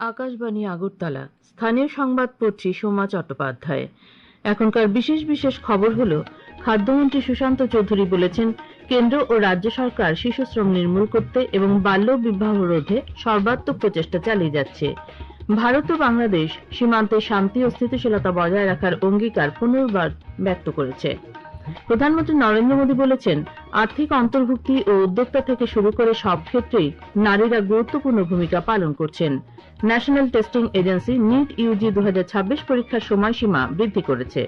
আকাশবাণী আগরতলা স্থানীয় সংবাদ পড়ছি সোমা চট্টোপাধ্যায়। এখনকার বিশেষ বিশেষ খবর হলো, খাদ্যমন্ত্রী সুশান্ত চৌধুরী বলেছেন, কেন্দ্র ও রাজ্য সরকার শিশু শ্রম নির্মূল করতে এবং বাল্য বিবাহ রোধে সর্বাত্মক প্রচেষ্টা চালিয়ে যাচ্ছে। ভারত ও বাংলাদেশ সীমান্তে শান্তি ও স্থিতিশীলতা বজায় রাখার অঙ্গীকার পুনর্বার ব্যক্ত করেছে। প্রধানমন্ত্রী নরেন্দ্র মোদী বলেছেন, আর্থিক অন্তর্ভুক্তি ও উদ্যোক্তা থেকে শুরু করে সব ক্ষেত্রেই নারীরা গুরুত্বপূর্ণ ভূমিকা পালন করছেন। National testing agency NEET UG 2026 পরীক্ষার সময়সীমা বৃদ্ধি করেছে।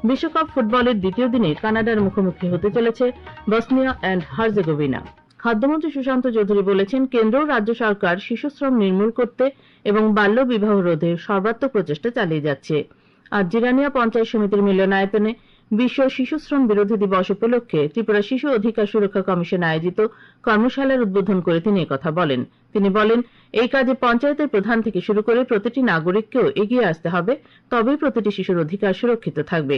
বিশ্বকাপ ফুটবলের দ্বিতীয় দিনে কানাডার মুখোমুখি হতে চলেছে বসনিয়া অ্যান্ড হার্জেগোভিনা। খাদ্যমন্ত্রী সুশান্ত চৌধুরী বলেছেন, কেন্দ্র ও রাজ্য সরকার শিশু শ্রম নির্মূল করতে এবং বাল্য বিবাহ রোধে সর্বাত্মক প্রচেষ্টা চালিয়ে যাচ্ছে। আজ জিরানিয়া পঞ্চায়েত সমিতির মিলনায়তনে বিশ্ব শিশু শ্রম বিরোধী দিবস উপলক্ষে ত্রিপুরা শিশু অধিকার সুরক্ষা কমিশন আয়োজিত কর্মশালার উদ্বোধন করে তিনি একথা বলেন। তিনি বলেন, এই কাজে পঞ্চায়েতের প্রধান থেকে শুরু করে প্রতিটি নাগরিককেও এগিয়ে আসতে হবে, তবেই প্রতিটি শিশুর অধিকার সুরক্ষিত থাকবে।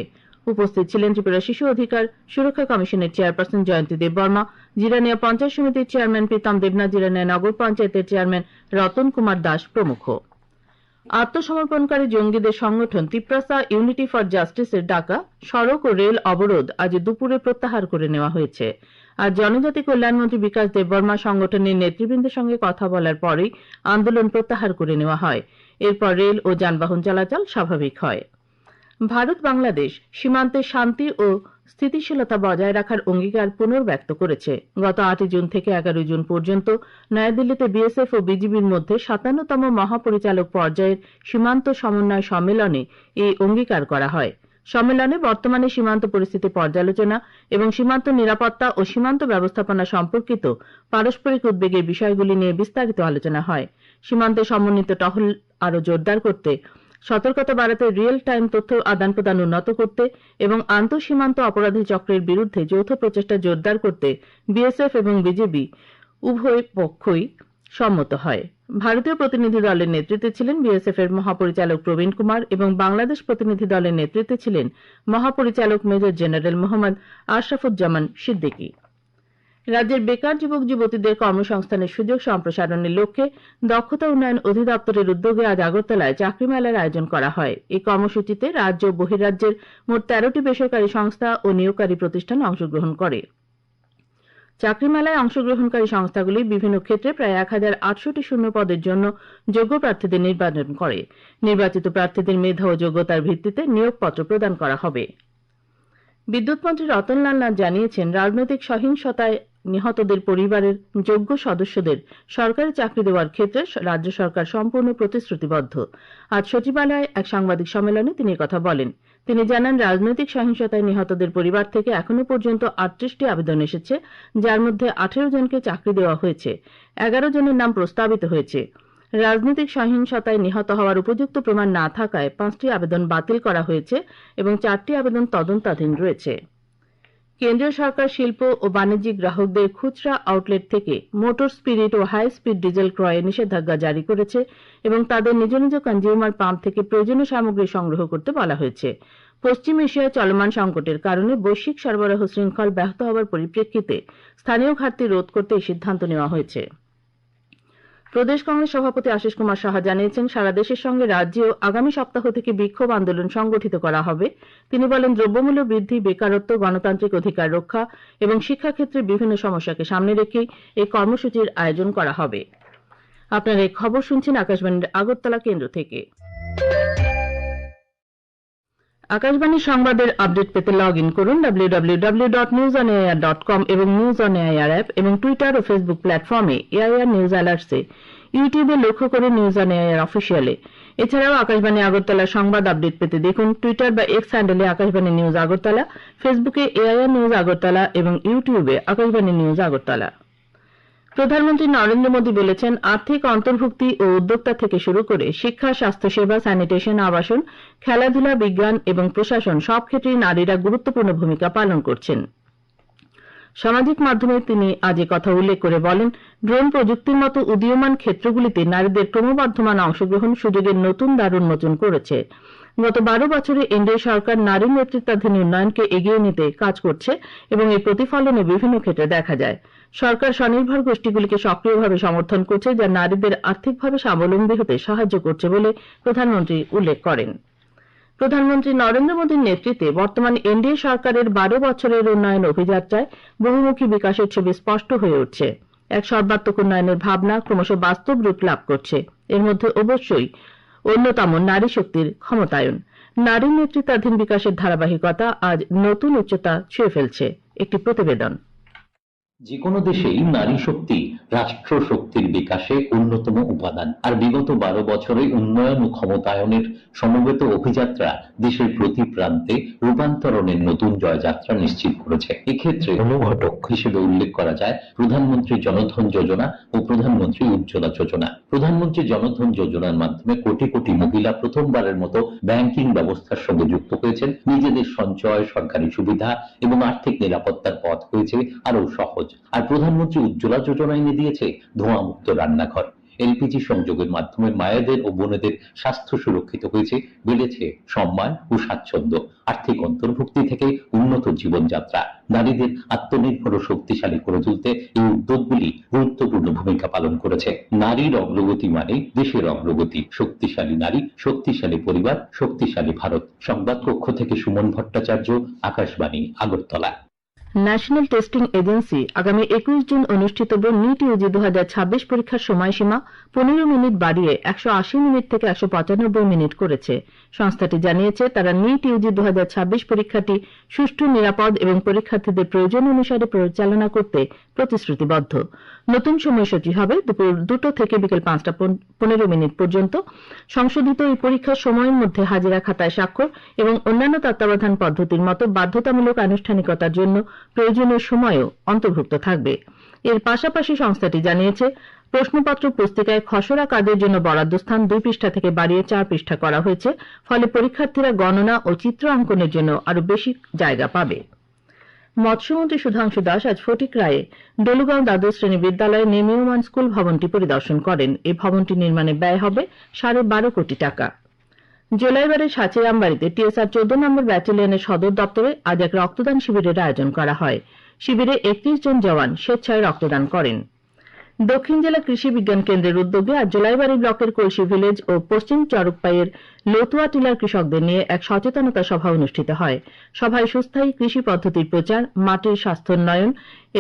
উপস্থিত ছিলেন ত্রিপুরা শিশু অধিকার সুরক্ষা কমিশনের চেয়ারপারসন জয়ন্তী দেববর্মা, জিরানিয়া পঞ্চায়েত সমিতির চেয়ারম্যান প্রীতম দেবনাথ, জিরানিয়া নগর পঞ্চায়েতের চেয়ারম্যান রতন কুমার দাস প্রমুখ। আত্মসমর্পণকারী জঙ্গিদের সংগঠন তিপ্রাসা ইউনিটি ফর জাস্টিসের ডাকা সড়ক ও রেল অবরোধ আজ দুপুরে প্রত্যাহার করে নেওয়া হয়েছে। আজ জনজাতি কল্যাণমন্ত্রী বিকাশ দেববর্মা সংগঠনের নেতৃবৃন্দের সঙ্গে কথা বলার পরেই আন্দোলন প্রত্যাহার করে নেওয়া হয়। এরপর রেল ও যানবাহন চলাচল স্বাভাবিক হয়। ভারত বাংলাদেশ সীমান্তে শান্তি ও স্থিতিশীলতা বজায় রাখার অঙ্গীকার পুনর্ব্যক্ত করেছে। গত 8 জুন থেকে 11 জুন পর্যন্ত নয়াদিল্লিতে বিএসএফ ও বিজিবির মধ্যে 57তম মহাপরিচালক পর্যায়ের সীমান্ত সমন্বয় সম্মেলনে এই অঙ্গীকার করা হয়। সম্মেলনে বর্তমানে সীমান্ত পরিস্থিতি পর্যালোচনা এবং সীমান্ত নিরাপত্তা ও সীমান্ত ব্যবস্থাপনা সম্পর্কিত পারস্পরিক উদ্বেগের বিষয়গুলি নিয়ে বিস্তারিত আলোচনা হয়। সীমান্তে সমন্বিত টহল আরও জোরদার করতে, সতর্কতা বাড়াতে, রিয়েল টাইম তথ্য আদান প্রদান উন্নত করতে এবং আন্তঃসীমান্ত অপরাধী চক্রের বিরুদ্ধে যৌথ প্রচেষ্টা জোরদার করতে বিএসএফ এবং বিজেপি উভয় পক্ষই সম্মত হয়। ভারতীয় প্রতিনিধি দলের নেতৃত্বে ছিলেন বিএসএফ এর মহাপরিচালক প্রবীণ কুমার এবং বাংলাদেশ প্রতিনিধি দলের নেতৃত্বে ছিলেন মহাপরিচালক মেজর জেনারেল মোহাম্মদ আশরাফুজ্জামান সিদ্দিকী। রাজ্যের বেকার যুবক যুবতীদের কর্মসংস্থানের সুযোগ সম্প্রসারণের লক্ষ্যে দক্ষতা উন্নয়ন অধিদপ্তরের উদ্যোগে আজ আগরতলায় চাকরি মেলার আয়োজন করা হয়। এই কর্মসূচিতে রাজ্য ও বহির্রাজ্যের মোট 13টি বেসরকারি সংস্থা ও নিয়োগকারী প্রতিষ্ঠান অংশগ্রহণ করে। চাকরি মেলায় অংশগ্রহণকারী সংস্থাগুলি বিভিন্ন ক্ষেত্রে প্রায় 1008টি শূন্য পদের জন্য যোগ্য প্রার্থীদের নির্বাচন করে। নির্বাচিত প্রার্থীদের মেধা ও যোগ্যতার ভিত্তিতে নিয়োগপত্র প্রদান করা হবে। বিদ্যুৎ মন্ত্রী রতনলাল নাথ জানিয়েছেন, রাজনৈতিক সহিংসতায় নিহতদের পরিবারের যোগ্য সদস্যদের সরকারি চাকরি দেওয়ার ক্ষেত্রে রাজ্য সরকার সম্পূর্ণ প্রতিশ্রুতিবদ্ধ। আজ সচিবালয়ে এক সাংবাদিক সম্মেলনে তিনি কথা বলেন। তিনি জানান, রাজনৈতিক সহিংসতায় নিহতদের পরিবার থেকে এখনো পর্যন্ত 38টি আবেদন এসেছে, যার মধ্যে 18 জনকে চাকরি দেওয়া হয়েছে, 11 জনের নাম প্রস্তাবিত হয়েছে। রাজনৈতিক সহিংসতায় নিহত হওয়ার উপযুক্ত প্রমাণ না থাকায় 5টি আবেদন বাতিল করা হয়েছে এবং 4টি আবেদন তদন্তাধীন রয়েছে। কেন্দ্রীয় সরকার শিল্প ও বাণিজ্যিক গ্রাহকদের খুচরা আউটলেট থেকে মোটর স্পিরিট ও হাই স্পিড ডিজেল ক্রয়ে নিষেধাজ্ঞা জারি করেছে এবং তাদের নিজ নিজ কনজিউমার পাম্প থেকে প্রয়োজনীয় সামগ্রী সংগ্রহ করতে বলা হয়েছে। পশ্চিম এশিয়ায় চলমান সংকটের কারণে বৈশ্বিক সরবরাহ শৃঙ্খল ব্যাহত হওয়ার পরিপ্রেক্ষিতে স্থানীয় ঘাটতি রোধ করতে এই সিদ্ধান্ত নেওয়া হয়েছে। প্রদেশ কংগ্রেস সভাপতি আশিস কুমার সাহা জানিয়েছেন, সারা দেশের সঙ্গে রাজ্যেও আগামী সপ্তাহ থেকে বিক্ষোভ আন্দোলন সংগঠিত করা হবে। তিনি বলেন, দ্রব্যমূল্য বৃদ্ধি, বেকারত্ব, গণতান্ত্রিক অধিকার রক্ষা এবং শিক্ষাক্ষেত্রে বিভিন্ন সমস্যাকে সামনে রেখেই এই কর্মসূচির আয়োজন করা হবে। আপনারা এই খবর শুনছেন আকাশবাণীর আগরতলা কেন্দ্র থেকে। আকাশবাণীর সংবাদের আপডেট পেতে লগ ইন করুন www.newsonair.com এবং নিউজ অন এআইআর অ্যাপ এবং টুইটার ও ফেসবুক প্ল্যাটফর্মে এআইআর নিউজ অ্যালার্টসে, ইউটিউবে লক্ষ্য করে নিউজ অন এআইআর অফিসিয়ালে। এছাড়াও আকাশবাণী আগরতলার সংবাদ আপডেট পেতে দেখুন টুইটার বা এক্স হ্যান্ডেলে আকাশবাণী নিউজ আগরতলা, ফেসবুকে এআইআর নিউজ আগরতলা এবং ইউটিউবে আকাশবাণী নিউজ আগরতলা। প্রধানমন্ত্রী নরেন্দ্র মোদী বলেছেন, আর্থিক অন্তর্ভুক্তি ও উদ্যোক্তা থেকে শুরু করে শিক্ষা, স্বাস্থ্যসেবা, স্যানিটেশন, আবাসন, খেলাধুলা, বিজ্ঞান এবং প্রশাসন সব ক্ষেত্রেই নারীরা গুরুত্বপূর্ণ ভূমিকা পালন করছেন। সামাজিক মাধ্যমে তিনি আজ কথা উল্লেখ করে বলেন, ড্রোন প্রযুক্তির মতো উদীয়মান ক্ষেত্রগুলিতে নারীদের ক্রমবর্ধমান অংশগ্রহণ সুযোগের নতুন দ্বার উন্মোচন করেছে। গত 12 বছরে এনডিএ সরকার নারী নেতৃত্বাধীন উন্নয়নকে এগিয়ে নিতে কাজ করছে এবং এর প্রতিফলনে বিভিন্ন ক্ষেত্রে দেখা যায়। সরকার স্বনির্ভর গোষ্ঠীগুলিকে সক্রিয়ভাবে সমর্থন করছে, যা নারীদের আর্থিকভাবে স্বাবলম্বী হতে সাহায্য করছে বলে প্রধানমন্ত্রী উল্লেখ করেন। প্রধানমন্ত্রী নরেন্দ্র মোদীর নেতৃত্বে বর্তমান এনডিএ সরকারের 12 বছরের উন্নয়ন অভিযাত্রায় বহুমুখী বিকাশের ছবি স্পষ্ট হয়ে উঠছে। এক সর্বাত্মক উন্নয়নের ভাবনা ক্রমশ বাস্তব রূপ লাভ করছে। এর মধ্যে অবশ্যই অন্যতম নারী শক্তির ক্ষমতায়ন। নারী নেতৃত্বাধীন বিকাশের ধারাবাহিকতা আজ নতুন উচ্চতা ছুঁয়ে ফেলছে। একটি প্রতিবেদন। যে কোনো দেশেই নারী শক্তি রাষ্ট্র শক্তির বিকাশে অন্যতম উপাদান। আর বিগত 12 বছরে উন্নয়ন ও ক্ষমতায়নের সমবেত অভিযাত্রা দেশের প্রতি প্রান্তে রূপান্তরণের নতুন জয়যাত্রা নিশ্চিত করেছে। এক্ষেত্রে অনুঘটক হিসেবে উল্লেখ করা যায় প্রধানমন্ত্রী জনধন যোজনা ও প্রধানমন্ত্রী উজ্জ্বলা যোজনা। প্রধানমন্ত্রী জনধন যোজনার মাধ্যমে কোটি কোটি মহিলা প্রথমবারের মতো ব্যাংকিং ব্যবস্থার সঙ্গে যুক্ত হয়েছেন। নিজেদের সঞ্চয়, সরকারি সুবিধা এবং আর্থিক নিরাপত্তার পথ হয়েছে আরো সহজ। আর প্রধানমন্ত্রী উজ্জ্বলা যোজনা এনে দিয়েছে ধোঁয়ামুক্ত রান্নাঘর। এলপিজি সংযোগের মাধ্যমে মায়েদের ও বোনেদের স্বাস্থ্য সুরক্ষিত হয়েছে, বেড়েছে সম্মান ও স্বাচ্ছন্দ্য। আর্থিক অন্তর্ভুক্তি থেকে উন্নত জীবনযাত্রা। নারীদের আত্মনির্ভর ও শক্তিশালী করে তুলতে এই উদ্যোগগুলি গুরুত্বপূর্ণ ভূমিকা পালন করেছে। নারীর অগ্রগতি মানে দেশের অগ্রগতি। শক্তিশালী নারী, শক্তিশালী পরিবার, শক্তিশালী ভারত। সংবাদ কক্ষ থেকে Suman Bhattacharya, Akashvani, Agartala. National testing agency আগামী 21 জুন অনুষ্ঠিতব্য নিট ইউজি 2026 পরীক্ষার সময়সীমা 15 মিনিট বাড়িয়ে 180 মিনিট থেকে 195 মিনিট করেছে। সংস্থাটি জানিয়েছে তারা নিট ইউজি 2026 পরীক্ষাটি সুষ্ঠু, নিরাপদ এবং পরীক্ষার্থীদের প্রয়োজন অনুসারে পরিচালনা করতে প্রতিশ্রুতিবদ্ধ। নতুন সময়সূচি হবে দুপুর 2টা থেকে বিকেল 5:15 পর্যন্ত। সংশোধিত এই পরীক্ষার সময়ের মধ্যে হাজিরা খাতায় স্বাক্ষর এবং অন্যান্য তত্ত্বাবধান পদ্ধতির মতো বাধ্যতামূলক আনুষ্ঠানিকতার জন্য প্রয়োজনীয় সময়ও অন্তর্ভুক্ত থাকবে। এর পাশাপাশি সংস্থাটি জানিয়েছে প্রশ্নপত্র পুস্তিকায় খসড়া কাজের জন্য বরাদ্দ স্থান 2 পৃষ্ঠা থেকে বাড়িয়ে 4 পৃষ্ঠা করা হয়েছে। ফলে পরীক্ষার্থীরা গণনা ও চিত্র অঙ্কনের জন্য আরো বেশি জায়গা পাবে। মৎস্যমন্ত্রী সুধাংশু দাস আজ ফটিকরায়ে ডলুগাঁও দ্বাদশ শ্রেণী বিদ্যালয়ে নির্মীয়মান স্কুল ভবনটি পরিদর্শন করেন। এই ভবনটি নির্মাণে ব্যয় হবে 12.5 কোটি টাকা। জোলাইবাড়ির সাঁচিরামবাড়িতে টিএসআর 14 নম্বর ব্যাটালিয়নের সদর দপ্তরে আজ এক রক্তদান শিবিরের আয়োজন করা হয়। শিবিরে 31 জন জওয়ান স্বেচ্ছায় রক্তদান করেন। দক্ষিণ জেলা কৃষি বিজ্ঞান কেন্দ্রের উদ্যোগে আজ জোলাইবাড়ি ব্লকের কলসি ভিলেজ ও পশ্চিম চরকপাইয়ের লতুয়া টিলার কৃষকদের নিয়ে এক সচেতনতা সভা অনুষ্ঠিত হয়। সভায় সুস্থায়ী কৃষি পদ্ধতির প্রচার, মাটির স্বাস্থ্যোন্নয়ন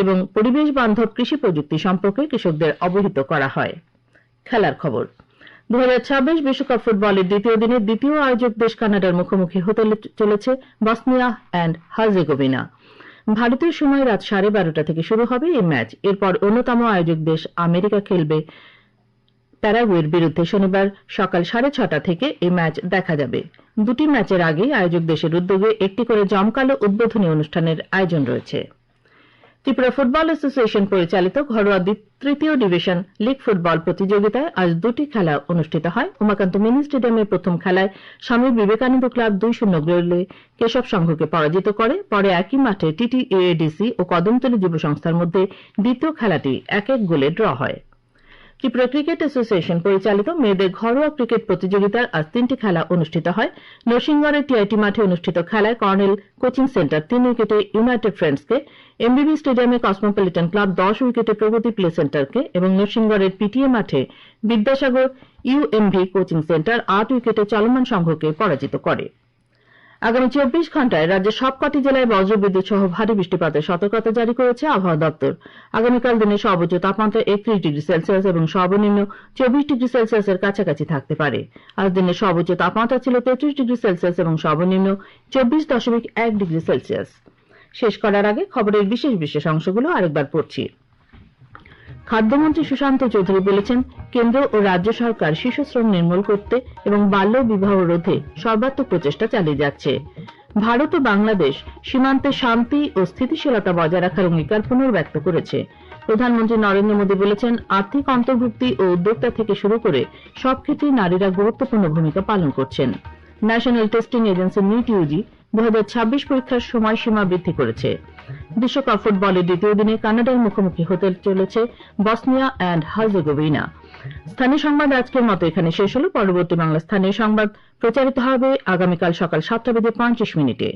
এবং পরিবেশ বান্ধব কৃষি প্রযুক্তি সম্পর্কে কৃষকদের অবহিত করা হয়। খেলার খবর। 2026 বিশ্বকাপ ফুটবলের দ্বিতীয় দিনে দ্বিতীয় আয়োজক দেশ কানাডার মুখোমুখি হতে চলেছে বসনিয়া অ্যান্ড হার্জেগোভিনা। ভারতীয় সময় রাত 12:30 থেকে শুরু হবে এই ম্যাচ। এরপর অন্যতম আয়োজক দেশ আমেরিকা খেলবে প্যারাগুয়ের বিরুদ্ধে। শনিবার সকাল 6:30 থেকে এই ম্যাচ দেখা যাবে। দুটি ম্যাচের আগে আয়োজক দেশের উদ্যোগে একটি করে জমকালো উদ্বোধনী অনুষ্ঠানের আয়োজন রয়েছে। ত্রিপুরা ফুটবল অ্যাসোসিয়েশন পরিচালিত ঘরোয়া তৃতীয় ডিভিশন লীগ ফুটবল প্রতিযোগিতায় আজ দুটি খেলা অনুষ্ঠিত হয়। উমাকান্ত মিনি স্টেডিয়ামের প্রথম খেলায় স্বামী বিবেকানন্দ ক্লাব 2-0 গোলে কেশব সংঘকে পরাজিত করে। পরে একই মাঠে টিটিএডিসি ও কদমতলী যুব সংস্থার মধ্যে দ্বিতীয় খেলাটি 1-1 গোলে ড্র হয়। ত্রিপুরা ক্রিকেট অ্যাসোসিয়েশন পরিচালিত মেয়েদের ঘরোয়া ক্রিকেট প্রতিযোগিতার আজ 3টি খেলা অনুষ্ঠিত হয়। নরসিংগড়ের টিআইটি মাঠে অনুষ্ঠিত খেলায় কর্নেল কোচিং সেন্টার 3 উইকেটে ইউনাইটেড ফ্রেন্ডসকে, এমবিবি স্টেডিয়ামে কসমোপলিটন ক্লাব 10 উইকেটে প্রগতি প্লে সেন্টারকে এবং নরসিংগড়ের পিটিএ মাঠে বিদ্যাসাগর ইউএমভি কোচিং সেন্টার 8 উইকেটে চলমান সংঘকে পরাজিত করে। আগামী 24 ঘণ্টায় রাজ্যের সবকটি জেলায় বজ্রবিদ্যুৎ সহ ভারী বৃষ্টিপাতের সতর্কতা জারি করেছে আবহাওয়া দপ্তর। আগামীকাল দিনের সর্বোচ্চ তাপমাত্রা 31 ডিগ্রি সেলসিয়াস এবং সর্বনিম্ন 24 ডিগ্রি সেলসিয়াসের কাছাকাছি থাকতে পারে। আজ দিনের সর্বোচ্চ তাপমাত্রা ছিল 33 ডিগ্রি সেলসিয়াস এবং সর্বনিম্ন 24.1 ডিগ্রি সেলসিয়াস। শেষ করার আগে খবরের বিশেষ অংশগুলো আরেকবার পড়ছি। খাদ্যমন্ত্রী সুশান্ত চৌধুরী বলেছেন, কেন্দ্র ও রাজ্য সরকার শিশুশ্রম নির্মূল করতে এবং বাল্য বিবাহ রোধে সর্বাত্মক প্রচেষ্টা চালিয়ে যাচ্ছে। ভারত ও বাংলাদেশ সীমান্তে শান্তি ও স্থিতিশীলতা বজায় রাখার অঙ্গীকার পুনর্ব্যক্ত করেছে। প্রধানমন্ত্রী নরেন্দ্র মোদী বলেছেন, আর্থিক অন্তর্ভুক্তি ও উদ্যোক্তা থেকে শুরু করে সব ক্ষেত্রেই নারীরা গুরুত্বপূর্ণ ভূমিকা পালন করছেন। National testing agency NEET UG 2026 পরীক্ষার সময়সীমা বৃদ্ধি করেছে। বিশ্বকাপ ফুটবলের দ্বিতীয় দিনে কানাডার মুখোমুখি হতে চলেছে বসনিয়া অ্যান্ড হার্জেগোভিনা। স্থানীয় সংবাদ আজকের মতো এখানে শেষ হলো। পরবর্তী বাংলা স্থানীয় সংবাদ প্রচারিত হবে আগামীকাল সকাল 7:35 মিনিটে।